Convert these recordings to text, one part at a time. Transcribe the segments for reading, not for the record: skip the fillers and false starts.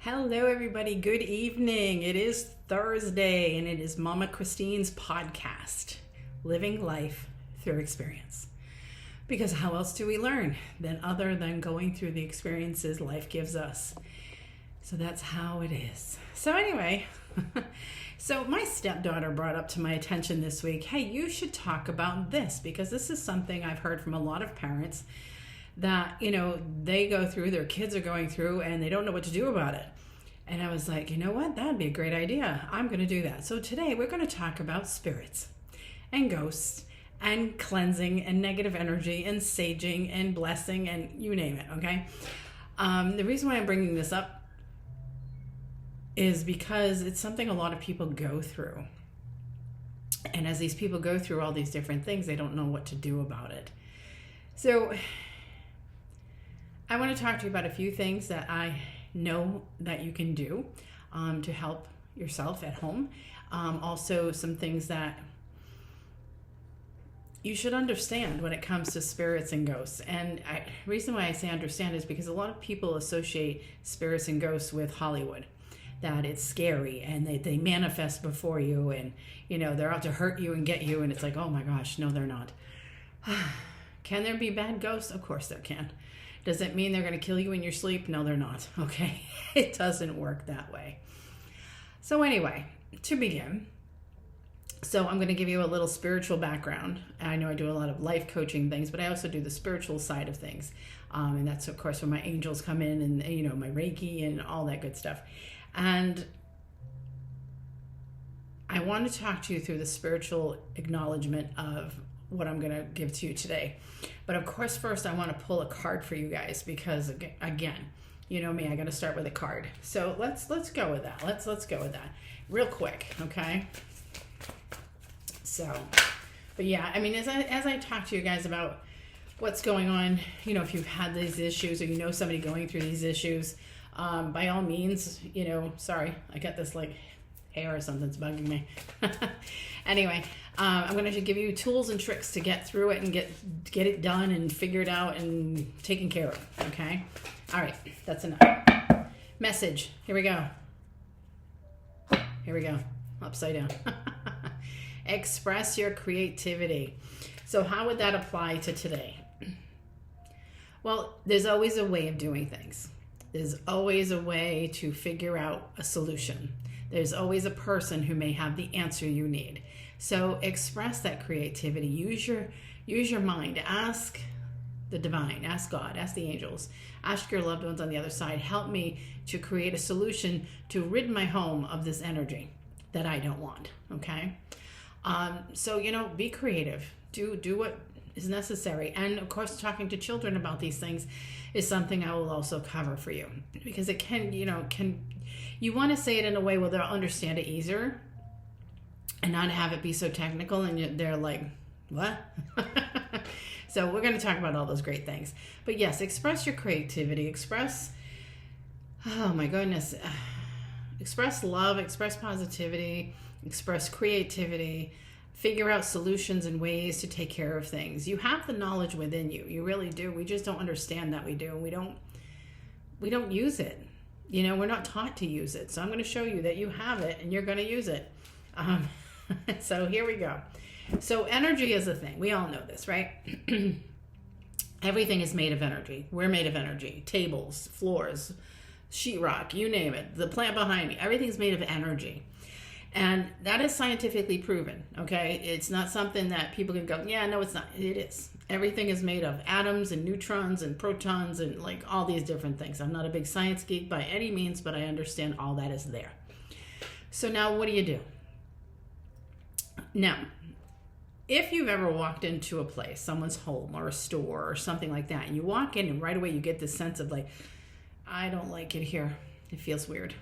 Hello, everybody. Good evening. It is Thursday, and it is Mama Christine's podcast, Living Life Through Experience. Because how else do we learn other than going through the experiences life gives us? So that's how it is. So anyway, so my stepdaughter brought up to my attention this week, hey, you should talk about this, because this is something I've heard from a lot of parents that, they go through, their kids are going through, and they don't know what to do about it. And I was like, you know what? That'd be a great idea. I'm going to do that. So today we're going to talk about spirits and ghosts and cleansing and negative energy and saging and blessing and you name it, okay? The reason why I'm bringing this up is because it's something a lot of people go through. And as these people go through all these different things, they don't know what to do about it. So I want to talk to you about a few things that I know that you can do to help yourself at home. Also, some things that you should understand when it comes to spirits and ghosts. And the reason why I say understand is because a lot of people associate spirits and ghosts with Hollywood, that it's scary and they manifest before you and, they're out to hurt you and get you. And it's like, oh my gosh, no, they're not. Can there be bad ghosts? Of course there can. Does it mean they're going to kill you in your sleep? No, they're not. Okay. It doesn't work that way. So anyway, to begin, so I'm going to give you a little spiritual background. I know I do a lot of life coaching things, but I also do the spiritual side of things. And that's, of course, where my angels come in and, my Reiki and all that good stuff. And I want to talk to you through the spiritual acknowledgement of what I'm going to give to you today. But of course, first I want to pull a card for you guys because, again, you know me, I got to start with a card. So let's go with that. Let's go with that real quick, okay? So, but yeah, I mean, as I talk to you guys about what's going on, if you've had these issues or somebody going through these issues, by all means, sorry, I got this like hair or something's bugging me. Anyway, I'm going to give you tools and tricks to get through it and get it done and figured out and taken care of, okay? All right, that's enough. Message, here we go. Upside down. Express your creativity. So how would that apply to today? Well, there's always a way of doing things. There's always a way to figure out a solution. There's always a person who may have the answer you need. So express that creativity. Use your mind. Ask the divine. Ask God. Ask the angels. Ask your loved ones on the other side. Help me to create a solution to rid my home of this energy that I don't want. Okay? So, be creative. Do what is necessary. And of course, talking to children about these things is something I will also cover for you, because it can you want to say it in a way where they'll understand it easier and not have it be so technical and they're like, what? So we're going to talk about all those great things. But yes, express your creativity. Express love, express positivity, express creativity, figure out solutions and ways to take care of things. You have the knowledge within you. You really do. We just don't understand that we do. We don't use it. We're not taught to use it. So I'm going to show you that you have it and you're going to use it. So here we go. So energy is a thing. We all know this, right? Everything is made of energy. We're made of energy. Tables, floors, sheetrock, you name it. The plant behind me, everything's made of energy. And that is scientifically proven, okay? It's not something that people can go, yeah, no, it's not. It is. Everything is made of atoms and neutrons and protons and like all these different things. I'm not a big science geek by any means, but I understand all that is there. So now what do? Now, if you've ever walked into a place, someone's home or a store or something like that, and you walk in and right away you get this sense of like, I don't like it here. It feels weird.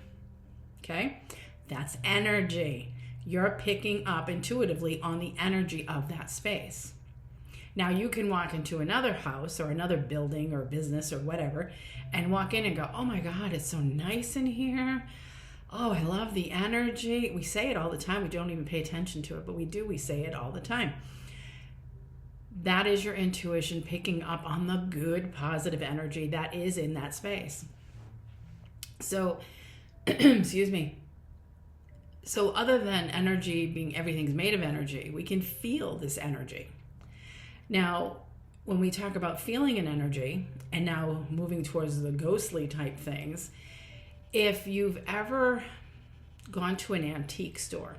Okay? That's energy. You're picking up intuitively on the energy of that space. Now you can walk into another house or another building or business or whatever and walk in and go, oh my God, it's so nice in here. Oh, I love the energy. We say it all the time. We don't even pay attention to it, but we do. We say it all the time. That is your intuition picking up on the good, positive energy that is in that space. So Excuse me. So other than energy being everything's made of energy, we can feel this energy. Now, when we talk about feeling an energy, and now moving towards the ghostly type things, if you've ever gone to an antique store,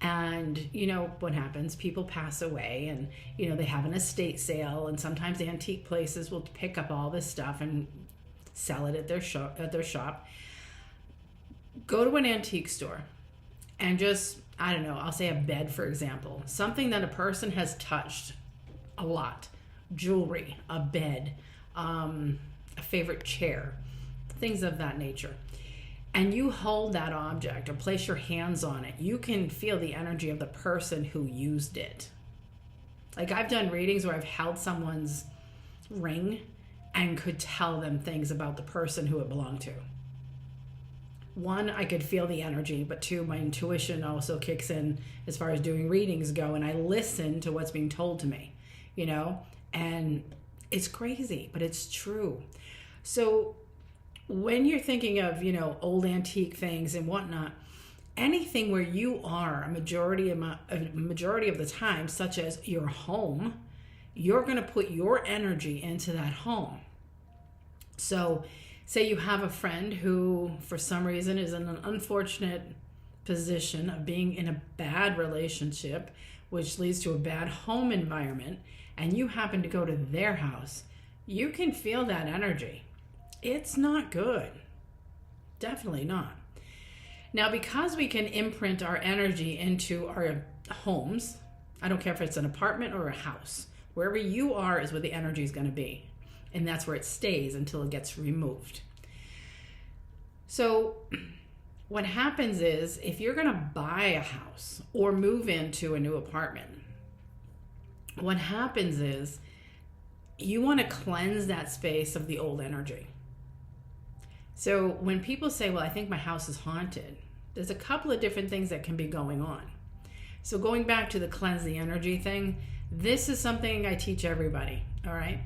and you know what happens, people pass away, and you know they have an estate sale, and sometimes antique places will pick up all this stuff and sell it at their shop. Go to an antique store and just, I don't know, I'll say a bed, for example, something that a person has touched a lot, jewelry, a bed, a favorite chair, things of that nature, and you hold that object or place your hands on it, you can feel the energy of the person who used it. Like, I've done readings where I've held someone's ring and could tell them things about the person who it belonged to. One, I could feel the energy, but two, my intuition also kicks in as far as doing readings go, and I listen to what's being told to me, you know, and it's crazy, but it's true. So when you're thinking of, you know, old antique things and whatnot, anything where you are a majority of the time, such as your home, you're going to put your energy into that home. So say you have a friend who, for some reason, is in an unfortunate position of being in a bad relationship, which leads to a bad home environment, and you happen to go to their house, you can feel that energy. It's not good. Definitely not. Now, because we can imprint our energy into our homes, I don't care if it's an apartment or a house, wherever you are is where the energy is going to be. And that's where it stays until it gets removed. So what happens is, if you're going to buy a house or move into a new apartment, what happens is you want to cleanse that space of the old energy. So when people say, well, I think my house is haunted, there's a couple of different things that can be going on. So going back to the cleanse the energy thing, this is something I teach everybody, all right?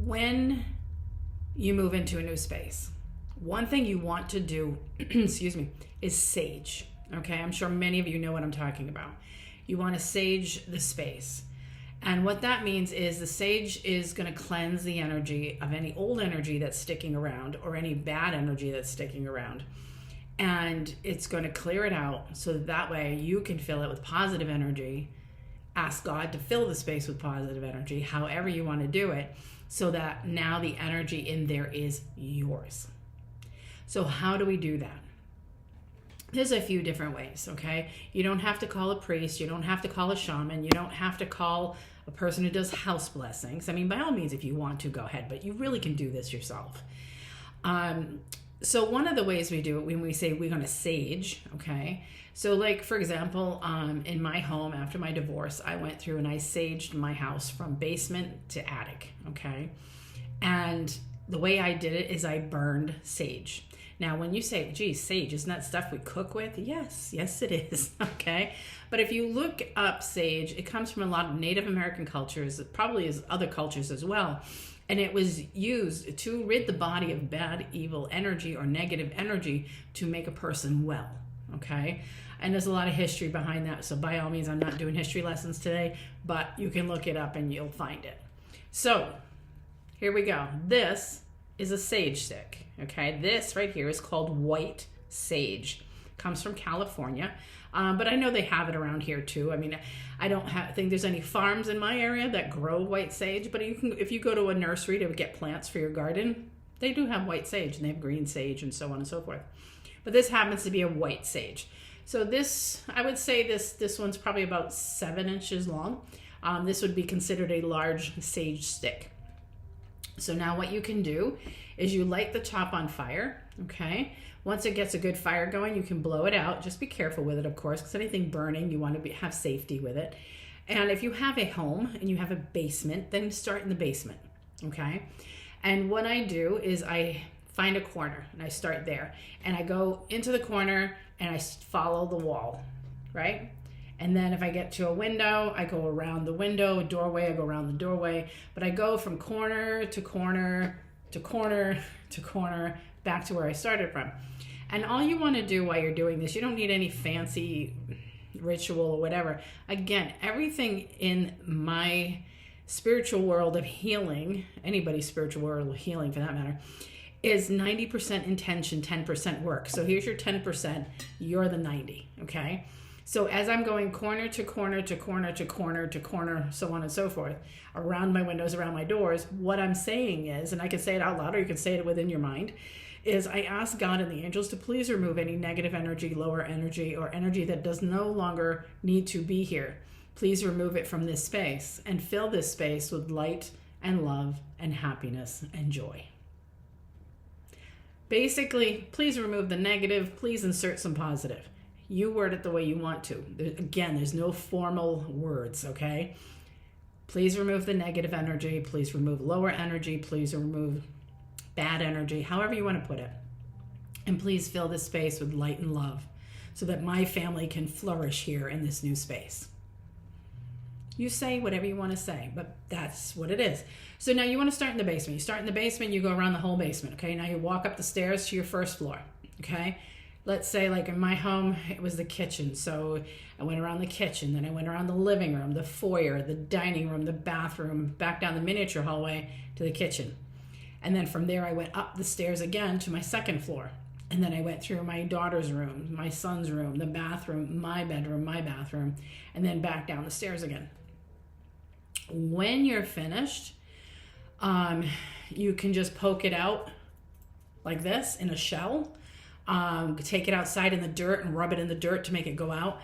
When you move into a new space, one thing you want to do, excuse me, is sage, okay? I'm sure many of you know what I'm talking about. You want to sage the space. And what that means is the sage is going to cleanse the energy of any old energy that's sticking around or any bad energy that's sticking around. And it's going to clear it out so that way you can fill it with positive energy. Ask God to fill the space with positive energy, however you want to do it, so that now the energy in there is yours. So how do we do that? There's a few different ways, okay? You don't have to call a priest. You don't have to call a shaman. You don't have to call a person who does house blessings. I mean, by all means, if you want to, go ahead, but you really can do this yourself. So one of the ways we do it, when we say we're going to sage, okay? So like, for example, in my home after my divorce, I went through and I saged my house from basement to attic, okay? And the way I did it is I burned sage. Now, when you say, geez, sage, isn't that stuff we cook with? Yes, it is, okay? But if you look up sage, it comes from a lot of Native American cultures, probably as other cultures as well. And it was used to rid the body of bad, evil energy or negative energy to make a person well, okay? And there's a lot of history behind that. So by all means, I'm not doing history lessons today, but you can look it up and you'll find it. So here we go. This is a sage stick, okay? This right here is called white sage. Comes from California, but I know they have it around here too. I mean, I don't think there's any farms in my area that grow white sage, but you can, if you go to a nursery to get plants for your garden, they do have white sage, and they have green sage and so on and so forth. But this happens to be a white sage. So this, I would say this one's probably about 7 inches long. This would be considered a large sage stick. So now what you can do is you light the top on fire, okay? Once it gets a good fire going, you can blow it out. Just be careful with it, of course, because anything burning, you want to have safety with it. And if you have a home and you have a basement, then start in the basement, okay? And what I do is I find a corner and I start there. And I go into the corner and I follow the wall, right? And then if I get to a window, I go around the window, a doorway, I go around the doorway. But I go from corner to corner to corner to corner back to where I started from. And all you want to do while you're doing this, you don't need any fancy ritual or whatever. Again, everything in my spiritual world of healing, anybody's spiritual world of healing for that matter, is 90% intention, 10% work. So here's your 10%, you're the 90, okay? So as I'm going corner to corner to corner to corner to corner, so on and so forth, around my windows, around my doors, what I'm saying is, and I can say it out loud or you can say it within your mind, is I ask God and the angels to please remove any negative energy, lower energy, or energy that does no longer need to be here. Please remove it from this space and fill this space with light and love and happiness and joy. Basically, please remove the negative, please insert some positive. You word it the way you want to. Again, there's no formal words, okay? Please remove the negative energy, please remove lower energy, please remove bad energy, however you want to put it. And please fill this space with light and love so that my family can flourish here in this new space. You say whatever you want to say, but that's what it is. So now you want to start in the basement. You start in the basement, you go around the whole basement, okay? Now you walk up the stairs to your first floor, okay? Let's say like in my home, it was the kitchen. So I went around the kitchen, then I went around the living room, the foyer, the dining room, the bathroom, back down the miniature hallway to the kitchen. And then from there, I went up the stairs again to my second floor. And then I went through my daughter's room, my son's room, the bathroom, my bedroom, my bathroom, and then back down the stairs again. When you're finished, you can just poke it out like this in a shell. Take it outside in the dirt and rub it in the dirt to make it go out.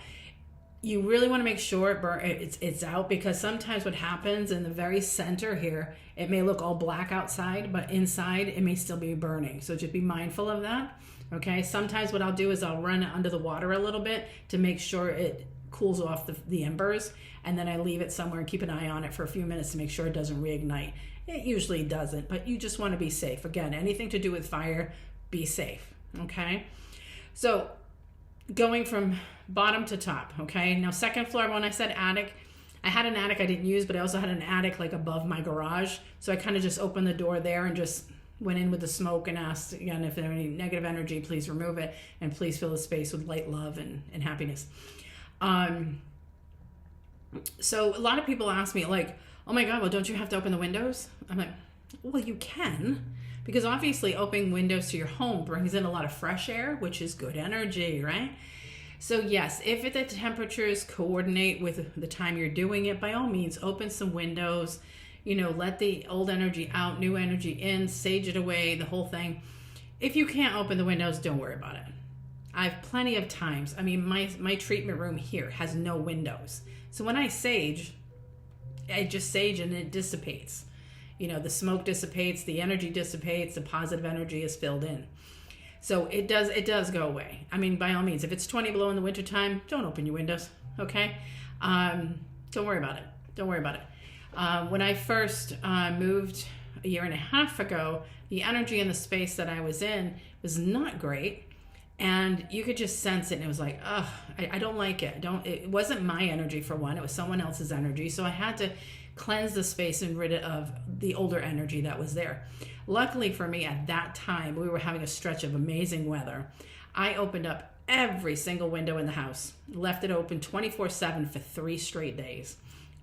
You really want to make sure it's out, because sometimes what happens in the very center here, it may look all black outside, but inside it may still be burning. So just be mindful of that. Okay. Sometimes what I'll do is I'll run it under the water a little bit to make sure it cools off the embers, and then I leave it somewhere and keep an eye on it for a few minutes to make sure it doesn't reignite. It usually doesn't, but you just want to be safe. Again, anything to do with fire, be safe. Okay. So going from bottom to top. Okay. Now, second floor, when I said attic, I had an attic I didn't use, but I also had an attic like above my garage. So I kind of just opened the door there and just went in with the smoke and asked again, if there any negative energy, please remove it. And please fill the space with light, love, and happiness. So a lot of people ask me like, oh my God, well, don't you have to open the windows? I'm like, well, you can, because obviously opening windows to your home brings in a lot of fresh air, which is good energy, right? So yes, if the temperatures coordinate with the time you're doing it, by all means, open some windows, let the old energy out, new energy in, sage it away, the whole thing. If you can't open the windows, don't worry about it. I've plenty of times. I mean, my treatment room here has no windows. So when I sage, I just sage and it dissipates. The smoke dissipates, the energy dissipates, the positive energy is filled in. So it does go away. I mean, by all means, if it's 20 below in the wintertime, don't open your windows, okay? Don't worry about it. Don't worry about it. When I first moved a year and a half ago, the energy in the space that I was in was not great. And you could just sense it, and it was like, oh, I don't like it. It wasn't my energy, for one. It was someone else's energy. So I had to cleanse the space and rid of the older energy that was there. Luckily for me, at that time, we were having a stretch of amazing weather. I opened up every single window in the house, left it open 24/7 for 3 straight days,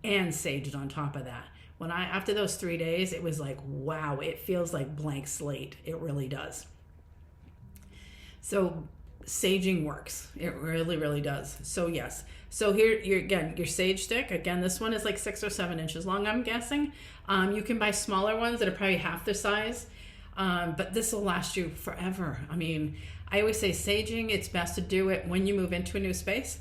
and saged on top of that. After those 3 days, it was like, wow, it feels like blank slate. It really does. So saging works. It really, really does. So yes. So here, your sage stick. Again, this one is like 6 or 7 inches long, I'm guessing. You can buy smaller ones that are probably half the size. But this will last you forever. I mean, I always say saging, it's best to do it when you move into a new space.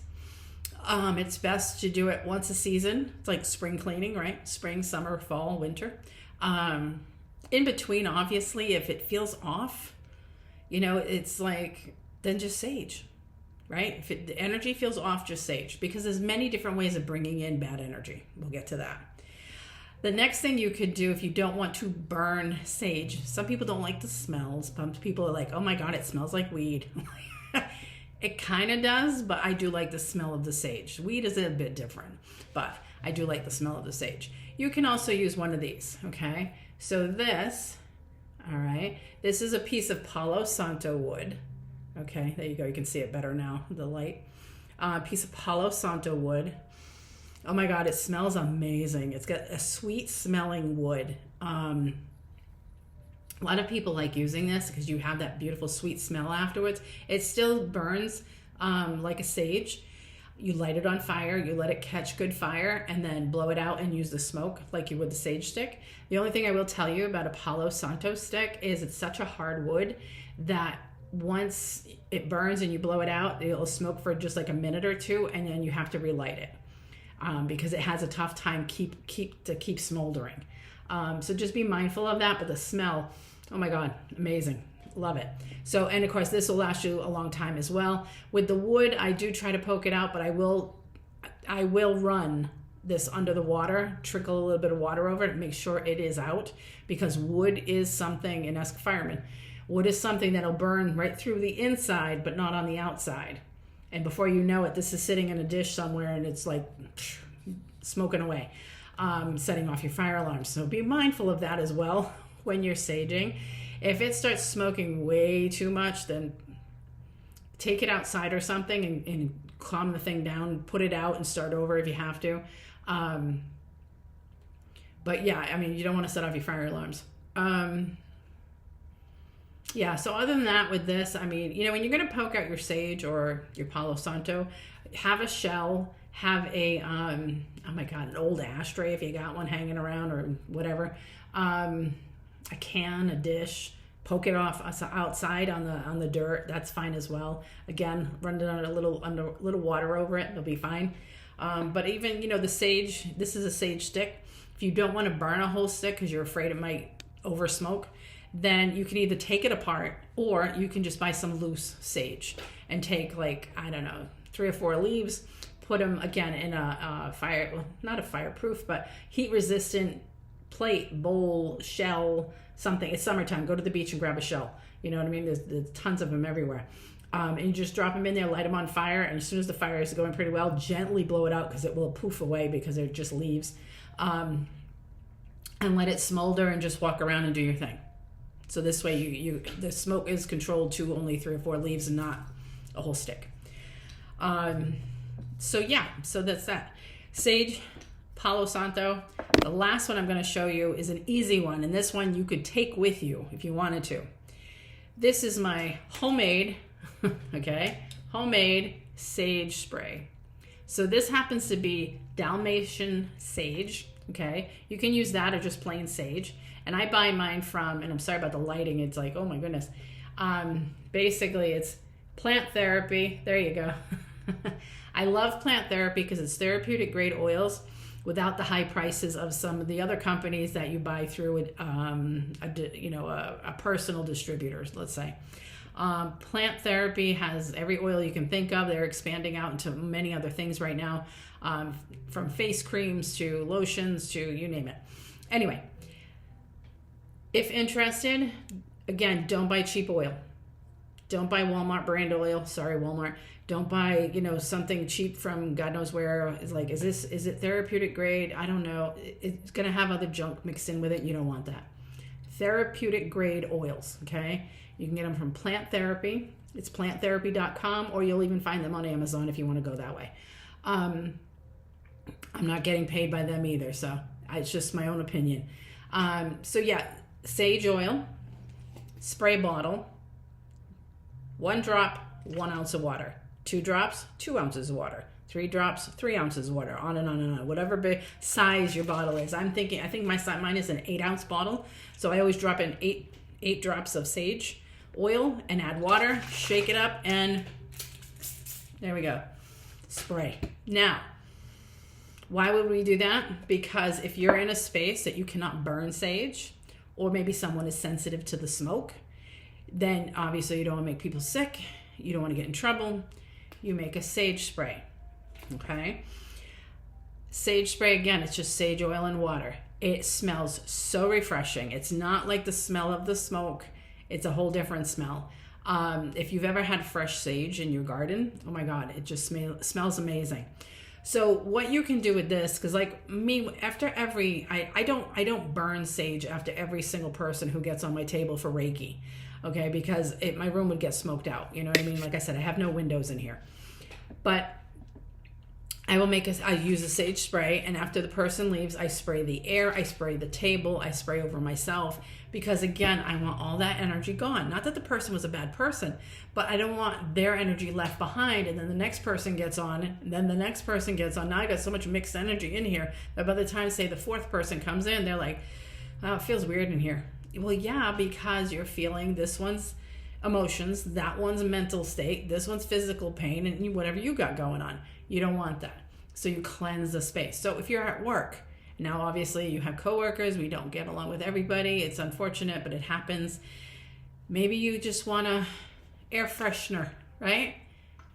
It's best to do it once a season. It's like spring cleaning, right? Spring, summer, fall, winter. In between, obviously, if it feels off, it's like, then just sage, right? If the energy feels off, just sage, because there's many different ways of bringing in bad energy. We'll get to that. The next thing you could do if you don't want to burn sage, some people don't like the smells. Some people are like, oh my God, it smells like weed. It kind of does, but I do like the smell of the sage. Weed is a bit different, but I do like the smell of the sage. You can also use one of these, okay? So this, All right. This is a piece of Palo Santo wood. Okay, there you go. You can see it better now, the light. Piece of Palo Santo wood. Oh my God, it smells amazing. It's got a sweet smelling wood. A lot of people like using this because you have that beautiful sweet smell afterwards. It still burns like a sage. You light it on fire, you let it catch good fire, and then blow it out and use the smoke like you would the sage stick. The only thing I will tell you about a Palo Santo stick is it's such a hard wood that once it burns and you blow it out, it'll smoke for just like a minute or two, and then you have to relight it because it has a tough time keep smoldering. So just be mindful of that. But the smell, oh my God, amazing. Love it. So, and of course, this will last you a long time as well. With the wood, I do try to poke it out, but I will run this under the water, trickle a little bit of water over it, make sure it is out, because wood is something, and ask a fireman, wood is something that'll burn right through the inside, but not on the outside. And before you know it, this is sitting in a dish somewhere, and it's like smoking away, setting off your fire alarm. So be mindful of that as well when you're saging. If it starts smoking way too much, then take it outside or something and calm the thing down, put it out and start over if you have to. But yeah, I mean, you don't want to set off your fire alarms. Yeah, so other than that with this, I mean, you know, when you're going to poke out your sage or your Palo Santo, have a shell, have a, oh my God, an old ashtray if you got one hanging around or whatever. A can, a dish, poke it off outside on the dirt. That's fine as well. Again, run it a little water over it. It'll be fine. But even, you know, the sage, this is a sage stick. If you don't want to burn a whole stick because you're afraid it might over smoke, then you can either take it apart or you can just buy some loose sage and take, like, I don't know, 3 or 4 leaves, put them again in a fire, well, not a fireproof, but heat resistant plate, bowl, shell, something. It's summertime. Go to the beach and grab a shell. You know what I mean? There's tons of them everywhere. And you just drop them in there, light them on fire, and as soon as the fire is going pretty well, gently blow it out because it will poof away because they're just leaves. And let it smolder and just walk around and do your thing. So this way the smoke is controlled to only 3 or 4 leaves and not a whole stick. So yeah, so that's that. Sage, Palo Santo. The last one I'm going to show you is an easy one, and this one you could take with you if you wanted to. This is my homemade, homemade sage spray. So this happens to be Dalmatian sage, okay? You can use that or just plain sage. And I buy mine from, and I'm sorry about the lighting, it's like, oh my goodness. Basically, it's Plant Therapy. There you go. I love Plant Therapy because it's therapeutic grade oils without the high prices of some of the other companies that you buy through a personal distributor, let's say. Plant Therapy has every oil you can think of. They're expanding out into many other things right now, from face creams to lotions to you name it. Anyway, if interested, again, don't buy cheap oil. Don't buy Walmart brand oil. Sorry, Walmart. Don't buy, something cheap from God knows where. It's like, is it therapeutic grade? I don't know. It's going to have other junk mixed in with it. You don't want that. Therapeutic grade oils, okay? You can get them from Plant Therapy. It's planttherapy.com, or you'll even find them on Amazon if you want to go that way. I'm not getting paid by them either, so it's just my own opinion. So yeah, sage oil, spray bottle, 1 drop, 1 ounce of water. 2 drops, 2 ounces of water. 3 drops, 3 ounces of water. On and on and on. Whatever big size your bottle is. I think mine is an 8-ounce bottle, so I always drop in 8 drops of sage oil and add water, shake it up, and there we go. Spray. Now, why would we do that? Because if you're in a space that you cannot burn sage, or maybe someone is sensitive to the smoke, then obviously you don't want to make people sick. You don't want to get in trouble. You make a sage spray, okay? Sage spray, again, it's just sage oil and water. It smells so refreshing. It's not like the smell of the smoke. It's a whole different smell. If you've ever had fresh sage in your garden, oh my God, it just smells amazing. So what you can do with this, because like me, after every, I don't burn sage after every single person who gets on my table for Reiki, okay? Because my room would get smoked out. You know what I mean? Like I said, I have no windows in here, but I use a sage spray, and after the person leaves, I spray the air, I spray the table, I spray over myself, because again, I want all that energy gone. Not that the person was a bad person, but I don't want their energy left behind, and then the next person gets on, and then the next person gets on. Now I got so much mixed energy in here that by the time, say, the fourth person comes in, they're like, oh, it feels weird in here. Well, yeah, because you're feeling this one's emotions, that one's mental state, this one's physical pain, and whatever you got going on. You don't want that. So you cleanse the space. So if you're at work, now obviously you have coworkers, we don't get along with everybody. It's unfortunate, but it happens. Maybe you just want a air freshener, right?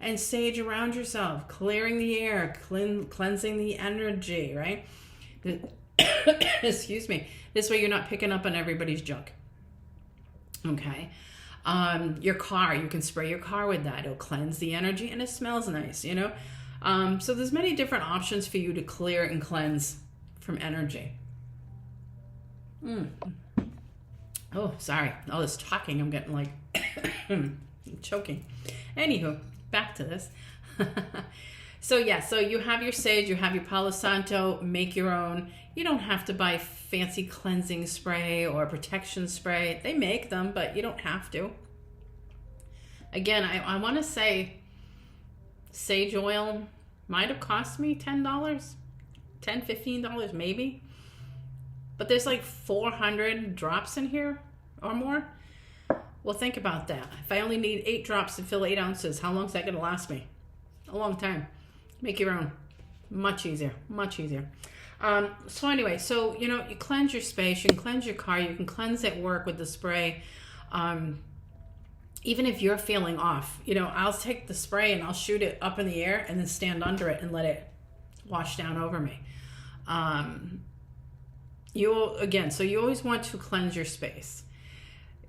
And sage around yourself, clearing the air, cleansing the energy, right? Excuse me. This way you're not picking up on everybody's junk. Okay. Your car, you can spray your car with that. It'll cleanse the energy and it smells nice, you know? So there's many different options for you to clear and cleanse from energy. Oh, sorry. All this talking, I'm getting like choking. Anywho, back to this. So you have your sage, you have your Palo Santo, make your own. You don't have to buy fancy cleansing spray or protection spray. They make them, but you don't have to. Again, I want to say sage oil might have cost me $10, $15 maybe. But there's like 400 drops in here or more. Well, think about that. If I only need 8 drops to fill 8 ounces, how long is that going to last me? A long time. Make your own. Much easier. Much easier. So anyway, so, you know, you cleanse your space, you can cleanse your car, you can cleanse at work with the spray. Even if you're feeling off, you know, I'll take the spray and I'll shoot it up in the air and then stand under it and let it wash down over me. So you always want to cleanse your space.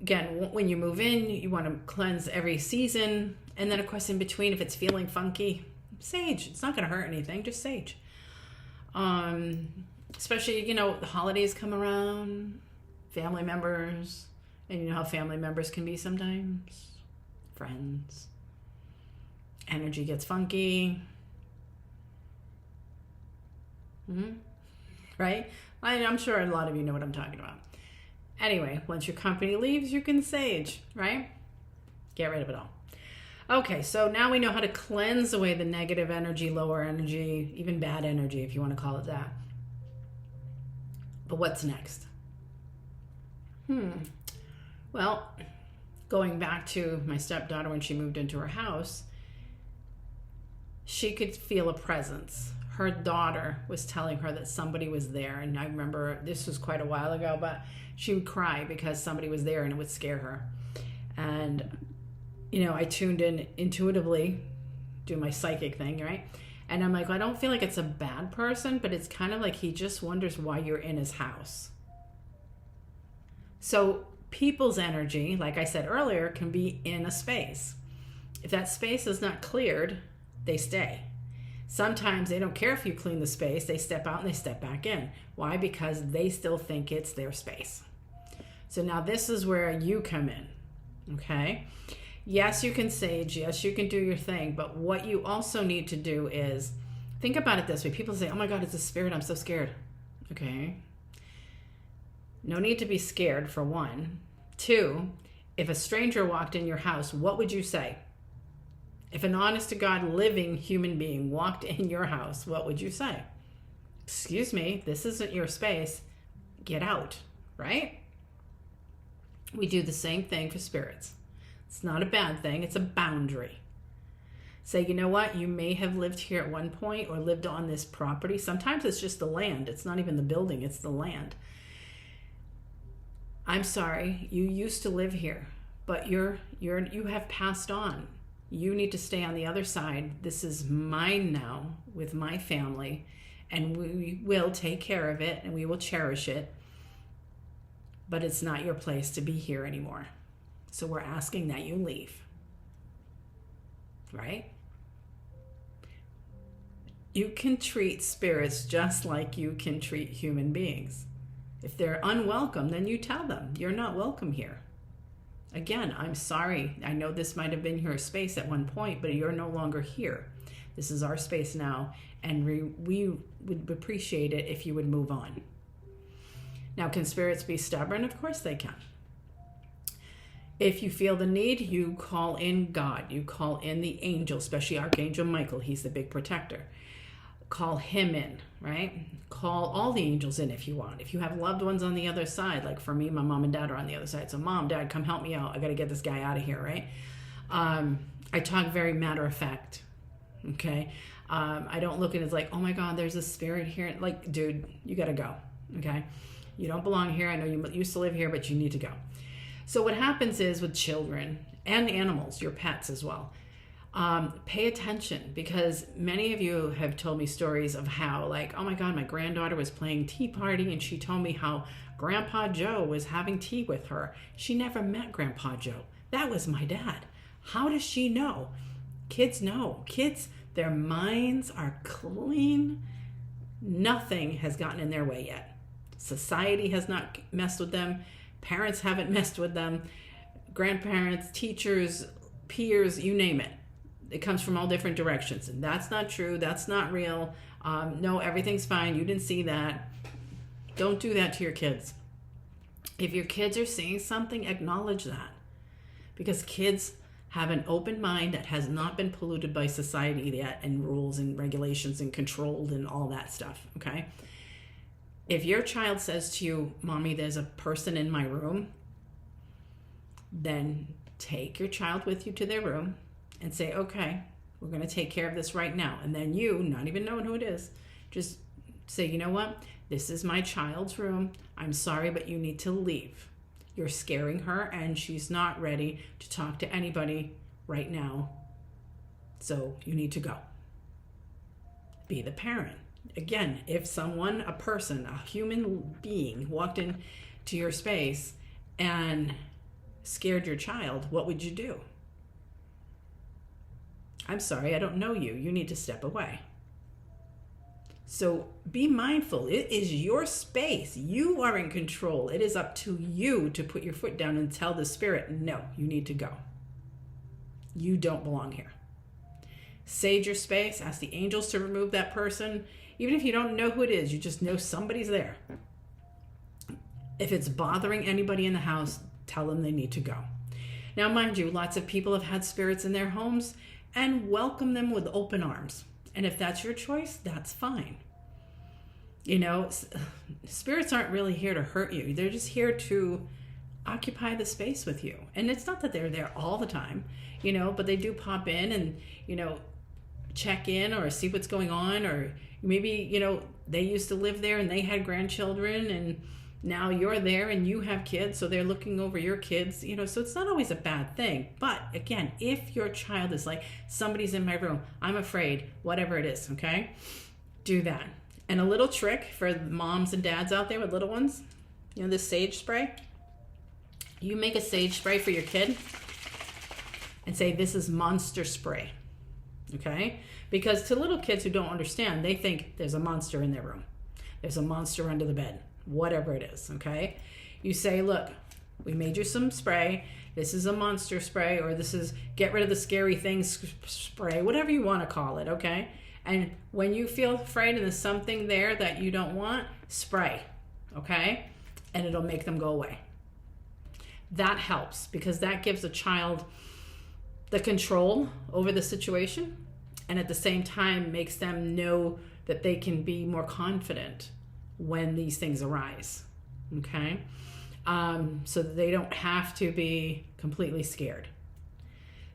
Again, when you move in, you want to cleanse every season. And then, of course, in between, if it's feeling funky, sage. It's not going to hurt anything, just sage. Especially, you know, the holidays come around, family members, and you know how family members can be sometimes, friends. Energy gets funky. Right? I'm sure a lot of you know what I'm talking about. Anyway, once your company leaves, you can sage, right? Get rid of it all. Okay, so now we know how to cleanse away the negative energy, lower energy, even bad energy, if you want to call it that. But what's next? Well, going back to my stepdaughter when she moved into her house, she could feel a presence. Her daughter was telling her that somebody was there. And I remember this was quite a while ago, but she would cry because somebody was there and it would scare her. And, you know, I tuned in intuitively, do my psychic thing, right? And I'm like, I don't feel like it's a bad person, but it's kind of like he just wonders why you're in his house. So people's energy, like I said earlier, can be in a space. If that space is not cleared, they stay. Sometimes they don't care if you clean the space. They step out and they step back in. Why? Because they still think it's their space. So now this is where you come in, okay? Yes, you can sage. Yes, you can do your thing. But what you also need to do is, think about it this way. People say, oh my God, it's a spirit. I'm so scared. Okay. No need to be scared, for one. 2, if a stranger walked in your house, what would you say? If an honest to God living human being walked in your house, what would you say? Excuse me, this isn't your space. Get out, right? We do the same thing for spirits. It's not a bad thing. It's a boundary. Say, you know what? You may have lived here at one point or lived on this property. Sometimes it's just the land. It's not even the building. It's the land. I'm sorry. You used to live here, but you have passed on. You need to stay on the other side. This is mine now with my family, and we will take care of it and we will cherish it. But it's not your place to be here anymore. So we're asking that you leave. Right? You can treat spirits just like you can treat human beings. If they're unwelcome, then you tell them, you're not welcome here. Again, I'm sorry. I know this might have been your space at one point, but you're no longer here. This is our space now, and we would appreciate it if you would move on. Now, can spirits be stubborn? Of course they can. If you feel the need, you call in God. You call in the angel, especially Archangel Michael. He's the big protector. Call him in, right? Call all the angels in if you want. If you have loved ones on the other side, like for me, my mom and dad are on the other side. So mom, dad, come help me out. I got to get this guy out of here, right? I talk very matter of fact, okay? I don't look at it as like, oh my God, there's a spirit here. Like, dude, you got to go, okay? You don't belong here. I know you used to live here, but you need to go. So what happens is with children and animals, your pets as well, pay attention, because many of you have told me stories of how, like, oh my God, my granddaughter was playing tea party and she told me how Grandpa Joe was having tea with her. She never met Grandpa Joe. That was my dad. How does she know? Kids know. Kids, their minds are clean. Nothing has gotten in their way yet. Society has not messed with them. Parents haven't messed with them. Grandparents, teachers, peers, you name it. It comes from all different directions. And that's not true. That's not real. No, everything's fine. You didn't see that. Don't do that to your kids. If your kids are seeing something, acknowledge that. Because kids have an open mind that has not been polluted by society yet, and rules and regulations and controlled and all that stuff, okay? If your child says to you, Mommy, there's a person in my room, then take your child with you to their room and say, okay, we're going to take care of this right now. And then you, not even knowing who it is, just say, you know what? This is my child's room. I'm sorry, but you need to leave. You're scaring her, and she's not ready to talk to anybody right now. So you need to go. Be the parent. Again, if someone, a person, a human being walked into your space and scared your child, what would you do? I'm sorry, I don't know you. You need to step away. So be mindful. It is your space. You are in control. It is up to you to put your foot down and tell the spirit, no, you need to go. You don't belong here. Sage your space. Ask the angels to remove that person. Even if you don't know who it is, you just know somebody's there. If it's bothering anybody in the house, tell them they need to go. Now, mind you, lots of people have had spirits in their homes, and welcome them with open arms. And if that's your choice, that's fine. You know, spirits aren't really here to hurt you. They're just here to occupy the space with you. And it's not that they're there all the time, you know, but they do pop in and, you know, check in or see what's going on. Or maybe, you know, they used to live there and they had grandchildren, and now you're there and you have kids, so they're looking over your kids, you know, so it's not always a bad thing. But again, if your child is like, somebody's in my room, I'm afraid, whatever it is, okay, do that. And a little trick for moms and dads out there with little ones, you know, this sage spray. You make a sage spray for your kid and say, this is monster spray, okay? Because to little kids who don't understand, they think there's a monster in their room. There's a monster under the bed. Whatever it is, okay? You say, look, we made you some spray. This is a monster spray, or this is get rid of the scary things spray, whatever you want to call it, okay? And when you feel afraid and there's something there that you don't want, spray, okay? And it'll make them go away. That helps, because that gives a child the control over the situation, and at the same time makes them know that they can be more confident when these things arise, okay? So that they don't have to be completely scared.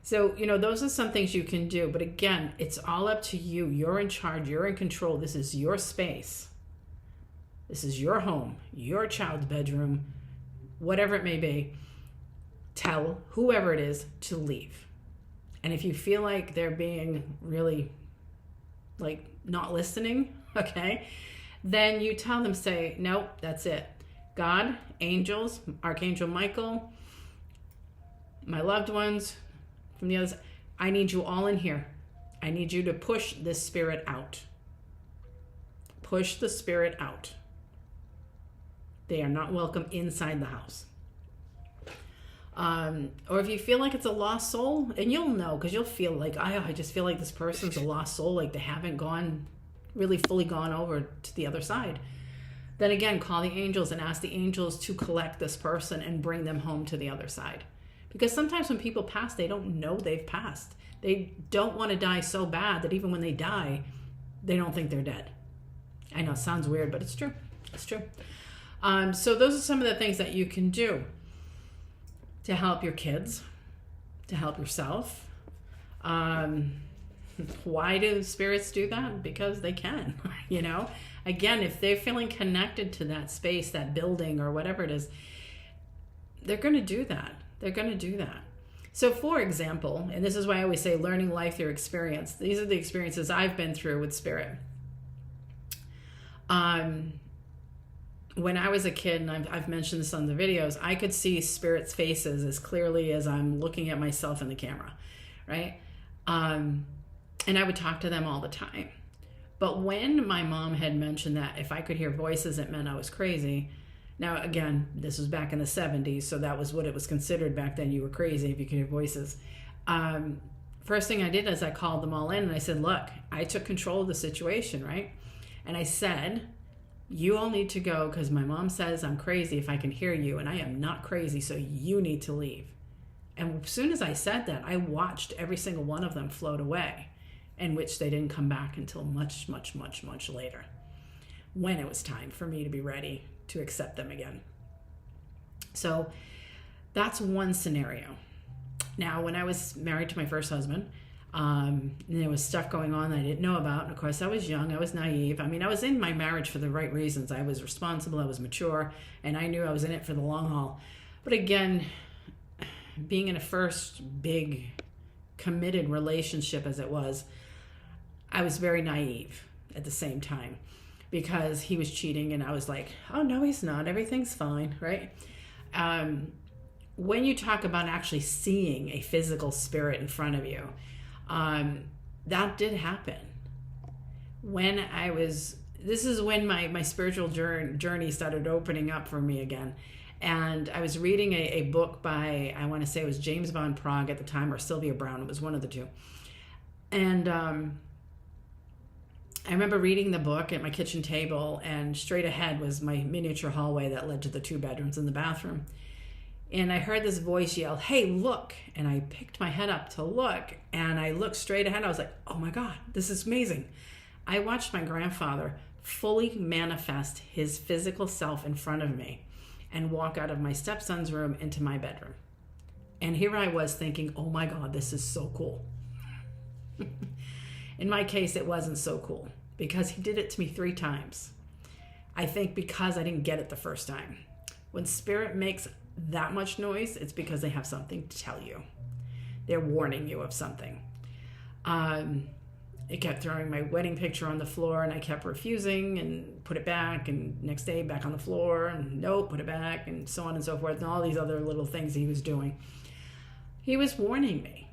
So, you know, those are some things you can do. But again, it's all up to you. You're in charge. You're in control. This is your space. This is your home, your child's bedroom, whatever it may be. Tell whoever it is to leave. And if you feel like they're being really, like, not listening, okay, then you tell them, say, nope, that's it. God, angels, Archangel Michael, my loved ones from the others, I need you all in here. I need you to push this spirit out. push the spirit out. They are not welcome inside the house. Or if you feel like it's a lost soul, and you'll know, because you'll feel like, I just feel like this person's a lost soul, like they haven't really fully gone over to the other side. Then again, call the angels and ask the angels to collect this person and bring them home to the other side. Because sometimes when people pass, they don't know they've passed. They don't want to die so bad that even when they die, they don't think they're dead. I know it sounds weird, but it's true. It's true. So those are some of the things that you can do to help your kids, to help yourself. Why do spirits do that? Because they can, you know. Again, if they're feeling connected to that space, that building, or whatever it is, they're going to do that. They're going to do that. So for example, and this is why I always say learning life through experience. These are the experiences I've been through with spirit. When I was a kid, and I've mentioned this on the videos, I could see spirits' faces as clearly as I'm looking at myself in the camera, right? And I would talk to them all the time. But when my mom had mentioned that if I could hear voices, it meant I was crazy. Now, again, this was back in the 70s, so that was what it was considered back then. You were crazy if you could hear voices. First thing I did is I called them all in and I said, look, I took control of the situation, right? And I said, you all need to go because my mom says I'm crazy if I can hear you, and I am not crazy, so you need to leave. And as soon as I said that, I watched every single one of them float away, in which they didn't come back until much, much, much, much later, when it was time for me to be ready to accept them again. So that's one scenario. Now, when I was married to my first husband, there was stuff going on that I didn't know about. And of course, I was young, I was naive. I mean, I was in my marriage for the right reasons. I was responsible, I was mature, and I knew I was in it for the long haul. But again, being in a first big committed relationship as it was, I was very naive at the same time, because he was cheating and I was like, oh no, he's not, everything's fine, right? When you talk about actually seeing a physical spirit in front of you, that did happen. This is when my spiritual journey started opening up for me again. And I was reading a book by, I want to say it was James Van Praagh at the time, or Sylvia Brown. It was one of the two. And I remember reading the book at my kitchen table, and straight ahead was my miniature hallway that led to the 2 bedrooms and the bathroom. And I heard this voice yell, hey, look. And I picked my head up to look, and I looked straight ahead. I was like, oh my God, this is amazing. I watched my grandfather fully manifest his physical self in front of me and walk out of my stepson's room into my bedroom. And here I was thinking, oh my God, this is so cool. In my case, it wasn't so cool because he did it to me 3 times. I think because I didn't get it the first time. When spirit makes that much noise, it's because they have something to tell you. They're warning you of something. It kept throwing my wedding picture on the floor, and I kept refusing and put it back, and next day back on the floor, and nope, put it back, and so on and so forth, and all these other little things he was doing. He was warning me.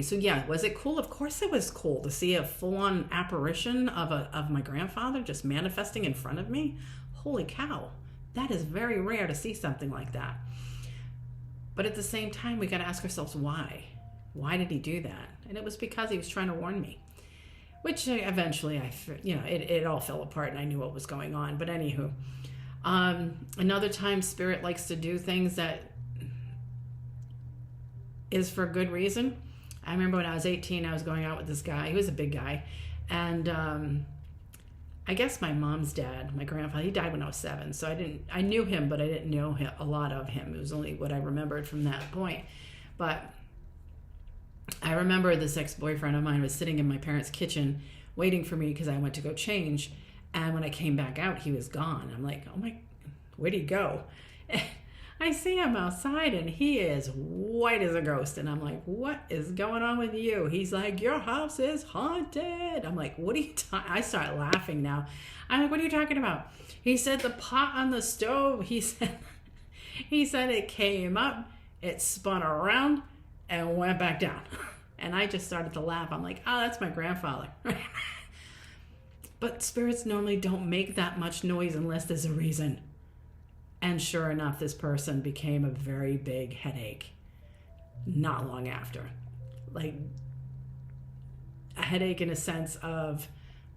So yeah, was it cool? Of course it was cool to see a full-on apparition of my grandfather just manifesting in front of me. Holy cow. That is very rare to see something like that. But at the same time, we got to ask ourselves why. Why did he do that? And it was because he was trying to warn me. Which eventually, it all fell apart and I knew what was going on. But anywho, another time spirit likes to do things that is for good reason. I remember when I was 18, I was going out with this guy. He was a big guy. And I guess my mom's dad, my grandfather, he died when I was 7. So I knew him, but I didn't know a lot of him. It was only what I remembered from that point. But I remember this ex-boyfriend of mine was sitting in my parents' kitchen waiting for me because I went to go change. And when I came back out, he was gone. I'm like, oh my, where'd he go? I see him outside and he is white as a ghost. And I'm like, what is going on with you? He's like, your house is haunted. I'm like, what are you talking? I start laughing now. I'm like, what are you talking about? He said the pot on the stove. He said it came up, it spun around and went back down. And I just started to laugh. I'm like, oh, that's my grandfather. But spirits normally don't make that much noise unless there's a reason. And sure enough, this person became a very big headache not long after. Like a headache in a sense of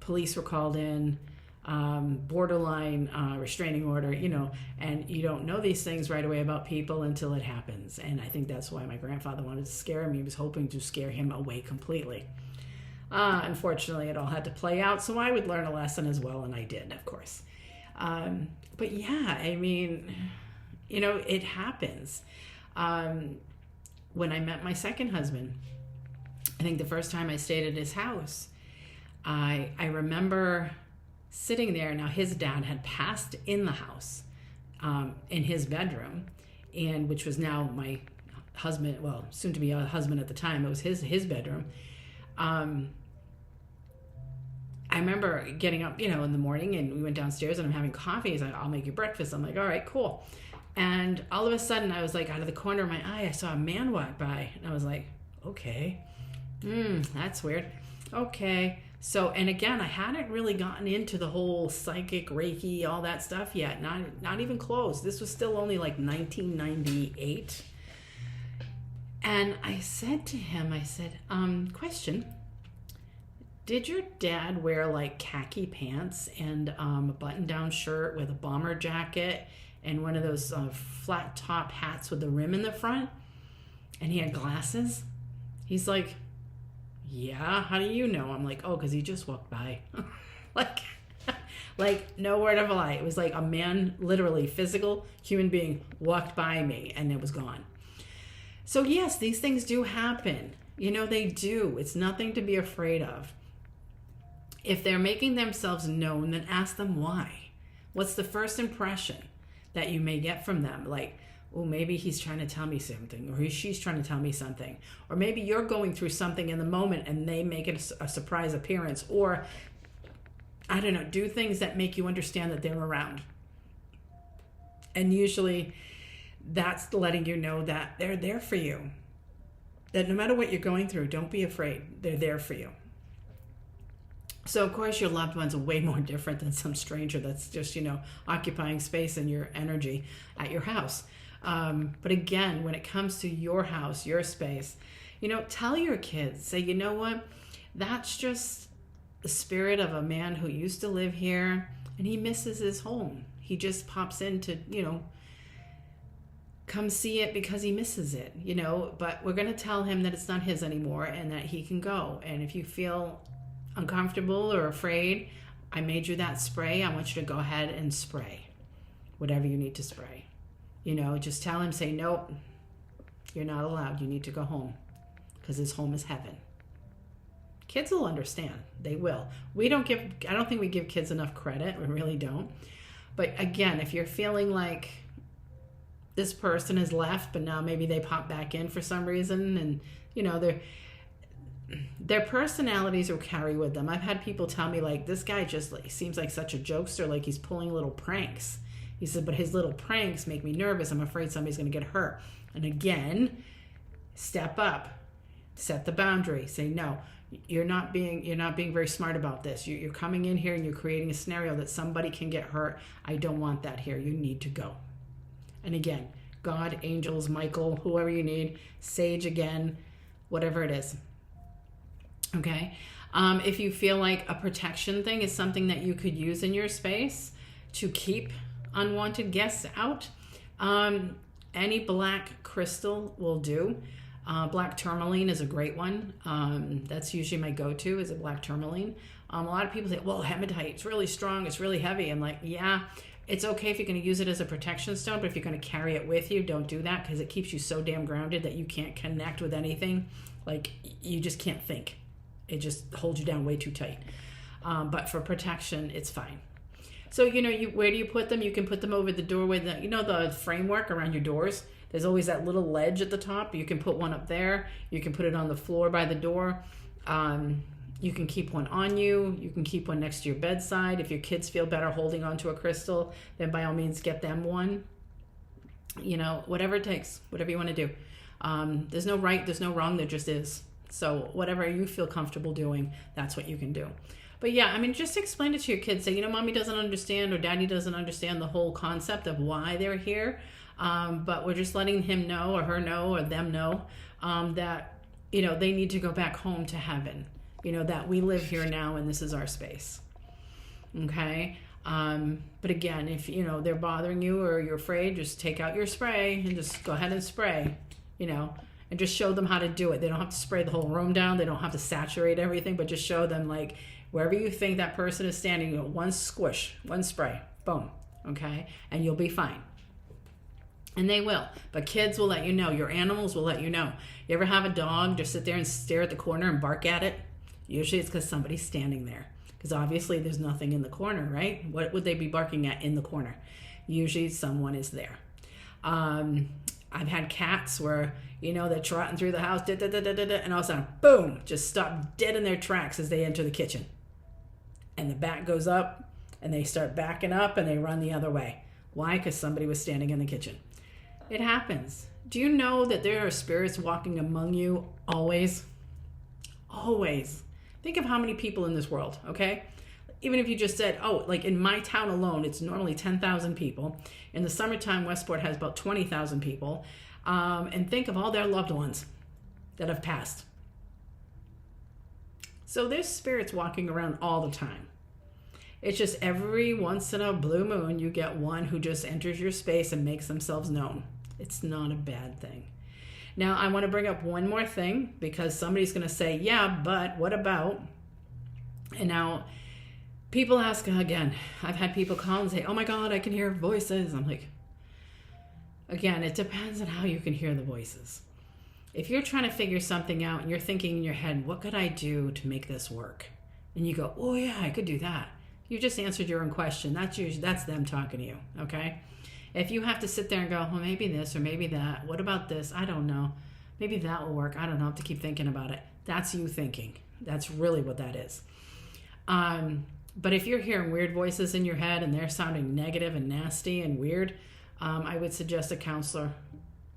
police were called in, borderline restraining order, and you don't know these things right away about people until it happens. And I think that's why my grandfather wanted to scare him. He was hoping to scare him away completely. Unfortunately, it all had to play out, so I would learn a lesson as well, and I did, of course. But yeah, I mean, it happens. When I met my second husband, I think the first time I stayed at his house, I remember sitting there. Now, his dad had passed in the house, in his bedroom, and which was now my husband, well, soon to be a husband at the time. It was his bedroom. I remember getting up, in the morning, and we went downstairs and I'm having coffee. He's like, I'll make you breakfast. I'm like, all right, cool. And all of a sudden I was like, out of the corner of my eye, I saw a man walk by, and I was like, okay, that's weird. Okay. So, and again, I hadn't really gotten into the whole psychic Reiki, all that stuff yet. Not even close. This was still only like 1998. And I said to him, question, did your dad wear like khaki pants and a button-down shirt with a bomber jacket and one of those flat top hats with the rim in the front? And he had glasses? He's like, yeah, how do you know? I'm like, oh, because he just walked by. like no word of a lie. It was like a man, literally physical human being, walked by me and it was gone. So yes, these things do happen. They do. It's nothing to be afraid of. If they're making themselves known, then ask them why. What's the first impression that you may get from them? Like, oh, maybe he's trying to tell me something, or she's trying to tell me something. Or maybe you're going through something in the moment and they make it a surprise appearance. Or, I don't know, do things that make you understand that they're around. And usually that's letting you know that they're there for you. That no matter what you're going through, don't be afraid. They're there for you. So, of course, your loved ones are way more different than some stranger that's just, occupying space in your energy at your house. But again, when it comes to your house, your space, tell your kids, say, you know what, that's just the spirit of a man who used to live here and he misses his home. He just pops in to, come see it because he misses it, but we're going to tell him that it's not his anymore and that he can go. And if you feel uncomfortable or afraid, I made you that spray. I want you to go ahead and spray whatever you need to spray. Just tell him, say, nope, you're not allowed. You need to go home because his home is heaven. Kids will understand. They will. I don't think we give kids enough credit. We really don't. But again, if you're feeling like this person has left, but now maybe they pop back in for some reason, and, their personalities will carry with them. I've had people tell me, like, this guy just seems like such a jokester, like he's pulling little pranks. He said, but his little pranks make me nervous. I'm afraid somebody's going to get hurt. And again, step up, set the boundary, say, no, you're not being very smart about this. You're coming in here and you're creating a scenario that somebody can get hurt. I don't want that here. You need to go. And again, God, angels, Michael, whoever you need, sage again, whatever it is. Okay. If you feel like a protection thing is something that you could use in your space to keep unwanted guests out, any black crystal will do. Black tourmaline is a great one. That's usually my go-to, is a black tourmaline. A lot of people say, well, hematite, it's really strong, it's really heavy. I'm like, yeah, it's okay if you're going to use it as a protection stone, but if you're going to carry it with you, don't do that, because it keeps you so damn grounded that you can't connect with anything. Like, you just can't think. It just holds you down way too tight. But for protection, it's fine. So, where do you put them? You can put them over the doorway, the framework around your doors. There's always that little ledge at the top. You can put one up there. You can put it on the floor by the door. You can keep one on you. You can keep one next to your bedside. If your kids feel better holding onto a crystal, then by all means get them one. Whatever it takes, whatever you want to do. There's no right, there's no wrong, there just is. So whatever you feel comfortable doing, that's what you can do. But yeah, I mean, just explain it to your kids. Say, mommy doesn't understand or daddy doesn't understand the whole concept of why they're here. But we're just letting him know or her know or them know that, they need to go back home to heaven. That we live here now and this is our space. Okay? But again, if, they're bothering you or you're afraid, just take out your spray and just go ahead and spray, and just show them how to do it. They don't have to spray the whole room down. They don't have to saturate everything, but just show them, like, wherever you think that person is standing, one squish, one spray, boom, okay? And you'll be fine. And they will. But kids will let you know. Your animals will let you know. You ever have a dog just sit there and stare at the corner and bark at it? Usually it's because somebody's standing there. Because obviously there's nothing in the corner, right? What would they be barking at in the corner? Usually someone is there. I've had cats where, they're trotting through the house, and all of a sudden, boom, just stop dead in their tracks as they enter the kitchen. And the bat goes up, and they start backing up, and they run the other way. Why? Because somebody was standing in the kitchen. It happens. Do you know that there are spirits walking among you always? Always. Think of how many people in this world, okay? Even if you just said, like in my town alone, it's normally 10,000 people. In the summertime, Westport has about 20,000 people. And think of all their loved ones that have passed. So there's spirits walking around all the time. It's just every once in a blue moon, you get one who just enters your space and makes themselves known. It's not a bad thing. Now, I want to bring up one more thing because somebody's going to say, yeah, but what about? And now people ask again. I've had people call and say, oh my God, I can hear voices. I'm like, again, it depends on how you can hear the voices. If you're trying to figure something out and you're thinking in your head, what could I do to make this work? And you go, oh yeah, I could do that. You just answered your own question. That's them talking to you, okay? If you have to sit there and go, well, maybe this or maybe that. What about this? I don't know. Maybe that will work. I don't know. I have to keep thinking about it. That's you thinking. That's really what that is. But if you're hearing weird voices in your head and they're sounding negative and nasty and weird, I would suggest a counselor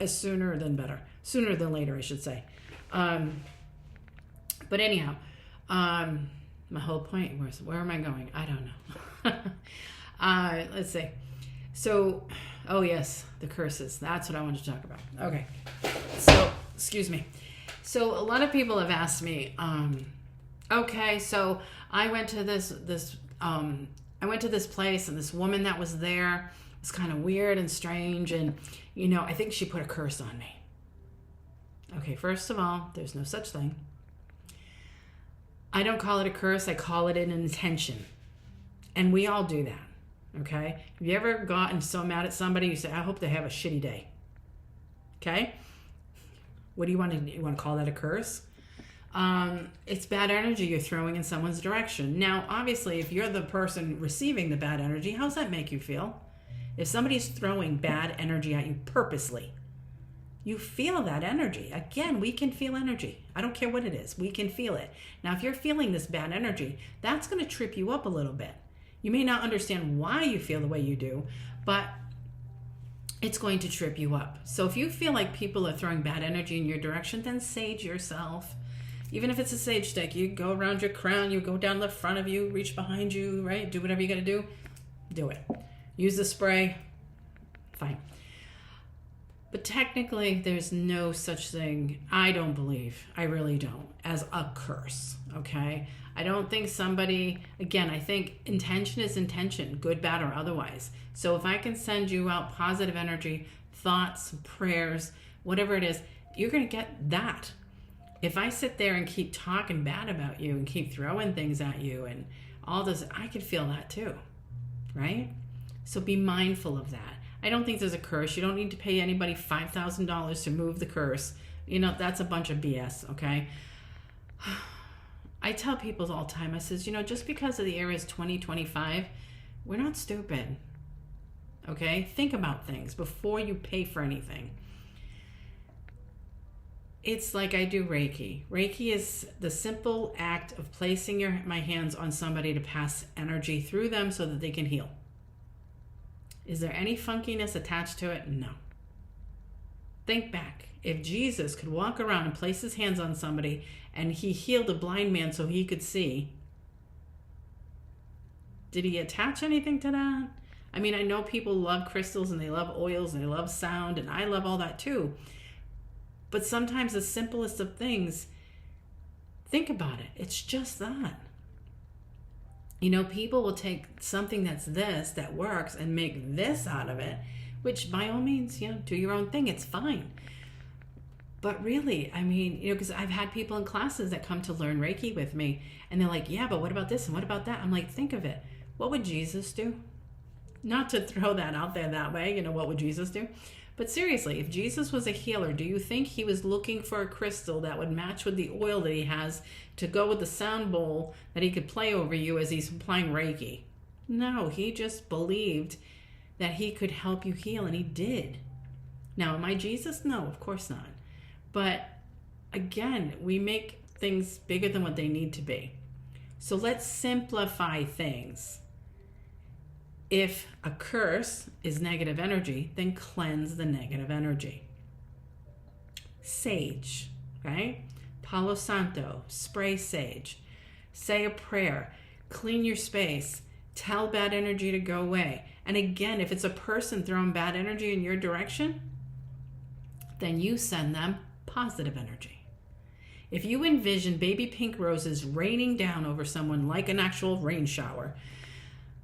sooner than better. Sooner than later, I should say. But anyhow, my whole point was, where am I going? I don't know. Let's see. So, oh yes, the curses. That's what I wanted to talk about. Okay. So, excuse me. So a lot of people have asked me, okay, so I went to this place and this woman that was there was kind of weird and strange and, I think she put a curse on me. Okay, first of all, there's no such thing. I don't call it a curse. I call it an intention. And we all do that. Okay? Have you ever gotten so mad at somebody you say, I hope they have a shitty day? Okay? What do you want to do? You want to call that a curse? It's bad energy you're throwing in someone's direction. Now, obviously, if you're the person receiving the bad energy, how does that make you feel? If somebody's throwing bad energy at you purposely, you feel that energy. Again, we can feel energy. I don't care what it is. We can feel it. Now, if you're feeling this bad energy, that's going to trip you up a little bit. You may not understand why you feel the way you do, but it's going to trip you up. So if you feel like people are throwing bad energy in your direction, then sage yourself. Even if it's a sage stick, you go around your crown, you go down the front of you, reach behind you, right? Do whatever you got to do. Do it. Use the spray. Fine. But technically, there's no such thing, I don't believe, I really don't, as a curse, okay? I don't think somebody, again, I think intention is intention, good, bad, or otherwise. So if I can send you out positive energy, thoughts, prayers, whatever it is, you're going to get that. If I sit there and keep talking bad about you and keep throwing things at you and all this, I could feel that too, right? So be mindful of that. I don't think there's a curse. You don't need to pay anybody $5,000 to move the curse. That's a bunch of BS, okay? I tell people all the time, I says, just because of the year is 2025, we're not stupid, okay? Think about things before you pay for anything. It's like I do Reiki. Reiki is the simple act of placing my hands on somebody to pass energy through them so that they can heal. Is there any funkiness attached to it? No. Think back. If Jesus could walk around and place his hands on somebody and he healed a blind man so he could see, Did he attach anything to that? I mean, I know people love crystals and they love oils and they love sound, and I love all that too. But sometimes the simplest of things, think about it. It's just that. You know, people will take something that's this, that works, and make this out of it, which by all means, you know, do your own thing. It's fine. But really, I mean, you know, because I've had people in classes that come to learn Reiki with me, and they're like, yeah, but what about this and what about that? I'm like, think of it. What would Jesus do? Not to throw that out there that way, you know, what would Jesus do? But seriously, if Jesus was a healer, do you think he was looking for a crystal that would match with the oil that he has to go with the sound bowl that he could play over you as he's applying Reiki? No, he just believed that he could help you heal, and he did. Now, am I Jesus? No, of course not. But again, we make things bigger than what they need to be. So let's simplify things. If a curse is negative energy, then cleanse the negative energy. Sage, okay? Palo Santo, spray sage. Say a prayer. Clean your space. Tell bad energy to go away. And again, if it's a person throwing bad energy in your direction, then you send them positive energy. If you envision baby pink roses raining down over someone like an actual rain shower,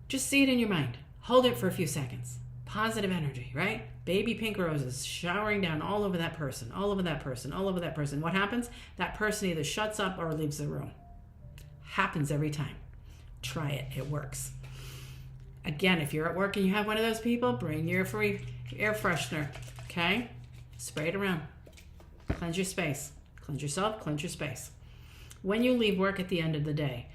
just see it in your mind. Hold it for a few seconds. Positive energy, right? Baby pink roses showering down all over that person, all over that person, all over that person. What happens? That person either shuts up or leaves the room. Happens every time. Try it. It works. Again, if you're at work and you have one of those people, bring your free air freshener, okay? Spray it around. Cleanse your space. Cleanse yourself, cleanse your space. When you leave work at the end of the day,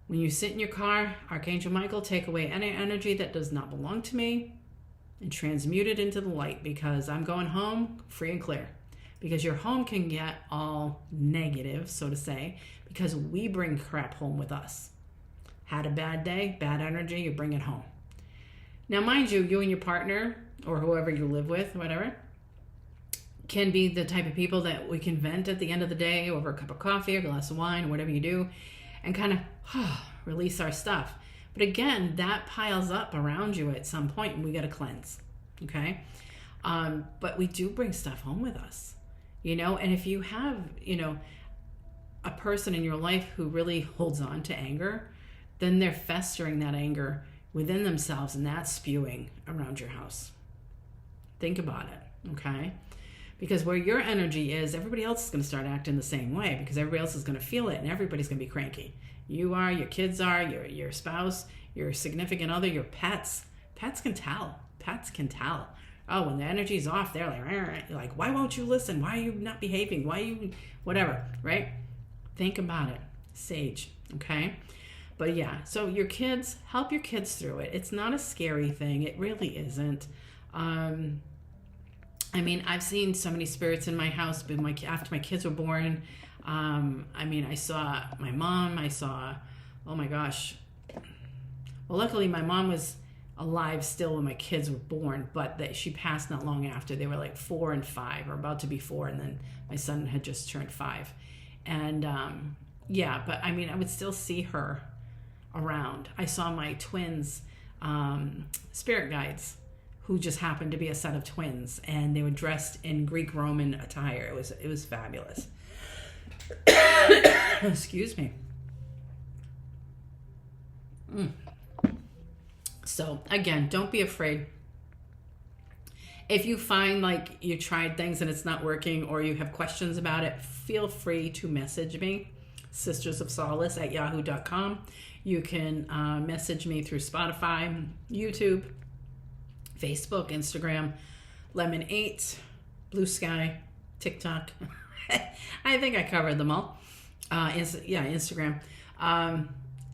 when you sit in your car, Archangel Michael, take away any energy that does not belong to me and transmute it into the light, because I'm going home free and clear. Because your home can get all negative, so to say, because we bring crap home with us. Had a bad day, bad energy, you bring it home. Now, mind you, you and your partner or whoever you live with, whatever, can be the type of people that we can vent at the end of the day over a cup of coffee or a glass of wine, whatever you do, and kind of release our stuff. But again, that piles up around you at some point, and we got to cleanse, okay? But we do bring stuff home with us, you know? And if you have, you know, a person in your life who really holds on to anger, then they're festering that anger within themselves, and that's spewing around your house. Think about it, okay? Because where your energy is, everybody else is going to start acting the same way, because everybody else is going to feel it, and everybody's going to be cranky. You are, your kids are, your spouse, your significant other, your pets. Pets can tell. Pets can tell. Oh, when the energy's off, they're like, you're like, why won't you listen? Why are you not behaving? Why are you, whatever, right? Think about it. Sage, okay? But yeah, so your kids, help your kids through it. It's not a scary thing. It really isn't. I mean, I've seen so many spirits in my house after my kids were born. I mean, I saw my mom. I saw, oh my gosh. Well, luckily my mom was alive still when my kids were born, but she passed not long after. They were like 4 and 5, or about to be 4, and then my son had just turned 5. And yeah, but I mean, I would still see her around. I saw my twins, spirit guides, who just happened to be a set of twins, and they were dressed in Greek Roman attire. It was fabulous. Excuse me. So again, don't be afraid. If you find like you tried things and it's not working, or you have questions about it, feel free to message me, sistersofsolace@yahoo.com. You can message me through Spotify, YouTube, Facebook, Instagram, Lemon8, Blue Sky, TikTok. I think I covered them all. Instagram.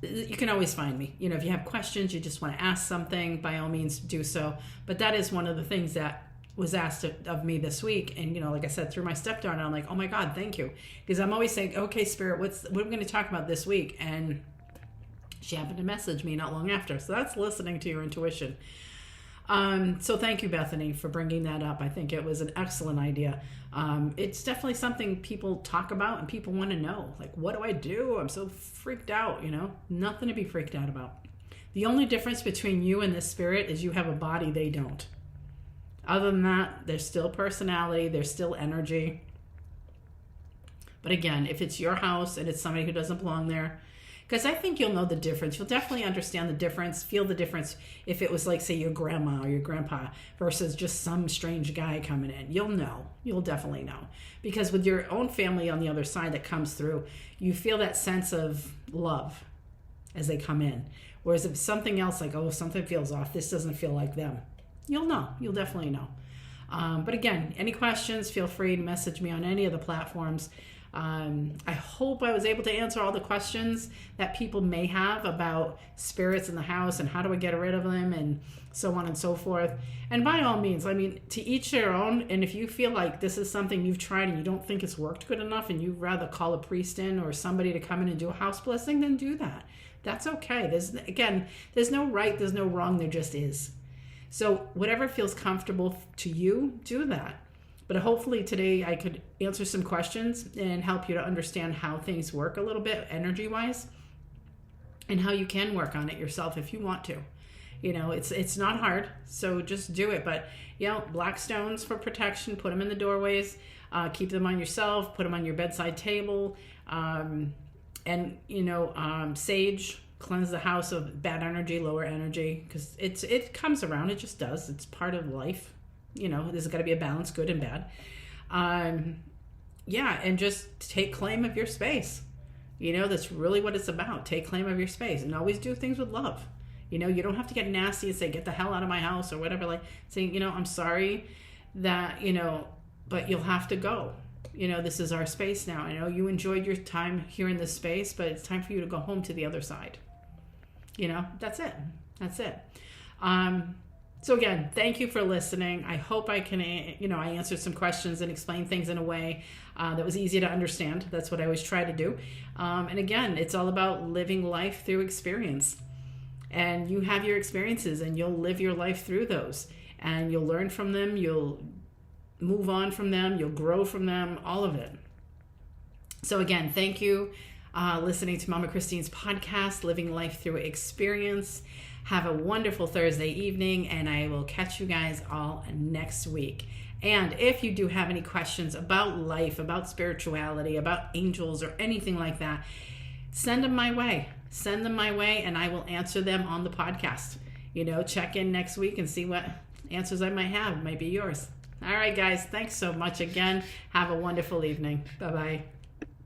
You can always find me. You know, if you have questions, you just want to ask something, by all means do so. But that is one of the things that was asked of me this week. And, you know, like I said, through my stepdaughter, I'm like, oh my God, thank you. Because I'm always saying, okay, Spirit, what are we going to talk about this week? And she happened to message me not long after. So that's listening to your intuition. So thank you, Bethany, for bringing that up. I think it was an excellent idea. It's definitely something people talk about and people want to know. Like, what do I do? I'm so freaked out, you know? Nothing to be freaked out about. The only difference between you and this spirit is you have a body, they don't. Other than that, there's still personality, there's still energy. But again, if it's your house and it's somebody who doesn't belong there, because I think you'll know the difference. You'll definitely understand the difference, feel the difference if it was like, say, your grandma or your grandpa versus just some strange guy coming in. You'll know. You'll definitely know. Because with your own family on the other side that comes through, you feel that sense of love as they come in. Whereas if something else, like, oh, something feels off, this doesn't feel like them, you'll know. You'll definitely know. But again, any questions, feel free to message me on any of the platforms. I hope I was able to answer all the questions that people may have about spirits in the house and how do I get rid of them and so on and so forth. And by all means, I mean, to each their own. And if you feel like this is something you've tried and you don't think it's worked good enough and you'd rather call a priest in or somebody to come in and do a house blessing, then do that. That's okay. There's no right, there's no wrong, there just is. So whatever feels comfortable to you, do that. But hopefully today I could answer some questions and help you to understand how things work a little bit energy-wise and how you can work on it yourself if you want to. You know, it's not hard, so just do it. But, you know, black stones for protection, put them in the doorways, keep them on yourself, put them on your bedside table, and, you know, sage, cleanse the house of bad energy, lower energy, because it comes around. It just does. It's part of life. You know, there's got to be a balance, good and bad. Yeah, and just take claim of your space. You know, that's really what it's about. Take claim of your space and always do things with love. You know, you don't have to get nasty and say, get the hell out of my house or whatever. Like saying, you know, I'm sorry that, you know, but you'll have to go. You know, this is our space now. I know you enjoyed your time here in this space, but it's time for you to go home to the other side. You know, that's it. That's it. So again, thank you for listening. I hope I can, you know, I answered some questions and explained things in a way that was easy to understand. That's what I always try to do. And again, it's all about living life through experience. And you have your experiences and you'll live your life through those. And you'll learn from them. You'll move on from them. You'll grow from them, all of it. So again, thank you listening to Momma Christine's podcast, Living Life Through Experience. Have a wonderful Thursday evening, and I will catch you guys all next week. And if you do have any questions about life, about spirituality, about angels, or anything like that, send them my way. Send them my way, and I will answer them on the podcast. You know, check in next week and see what answers I might have. It might be yours. All right, guys. Thanks so much again. Have a wonderful evening. Bye-bye.